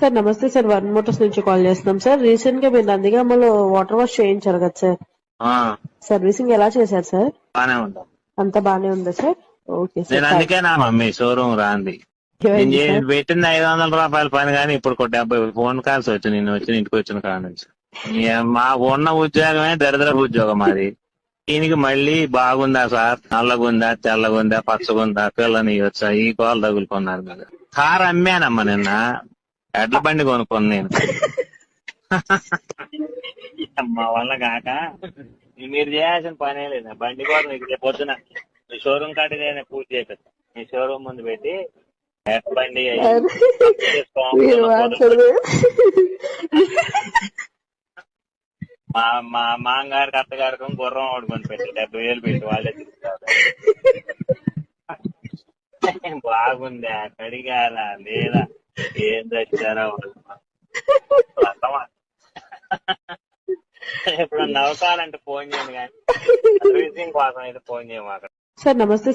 Sir నమస్తే sir, one Motors నుంచి call చేస్తున్నాం సార్. రీసెంట్ గా మీరు నందిగామలో వాటర్ వాష్ చేయించారు కదా సార్, సర్వీసింగ్ ఎలా చేశారు సార్? బానే ఉంటాం. అంతా బానే ఉందా సార్? ఓకే నేను సార్. అందుకే నా మమ్మీ షోరూమ్ రాంది. ఏమైంది నేను సార్? పెట్టింది 500 రూపాయల పని కానీ ఇప్పుడు 70 ఫోన్ కాల్స్ వచ్చి నేను వచ్చి ఇంటికి వచ్చిన కాడ నుంచి మా ఉన్న ఉద్యోగమే దరిద్రపు ఉద్యోగం అది. దీనికి మళ్ళీ బాగుందా సార్, నల్లగుందా, తెల్లగుందా, పచ్చగుందా, పిల్లని వచ్చా, ఈ కోలు తగులుకున్నారు కదా. కారు అమ్మానమ్మా నిన్న, ఎడ్ల బండి కొనుక్కోను నేను. మా వల్ల కాక మీరు చేయాల్సిన పనే లేదు. బండి కూడా మీకు పొద్దున మీ షోరూమ్ కాడికి పూర్తి చేపిస్తా. మీ షోరూమ్ ముందు పెట్టి బండి మీరు మాట్లాడదు. మా మా మామగారికి అత్తగారికి గుర్రం ఓడుకొని పెట్టి 70,000 పెట్టి వాళ్ళే తిరుగుతారు. బాగుందా, కడిగారా లేదా, ఏం తెచ్చారా ఇప్పుడు నవ్వుకోవాలంటే ఫోన్ చేయండి కానీ సర్వీసింగ్ కోసం అయితే ఫోన్ చేయమాక. సార్ నమస్తే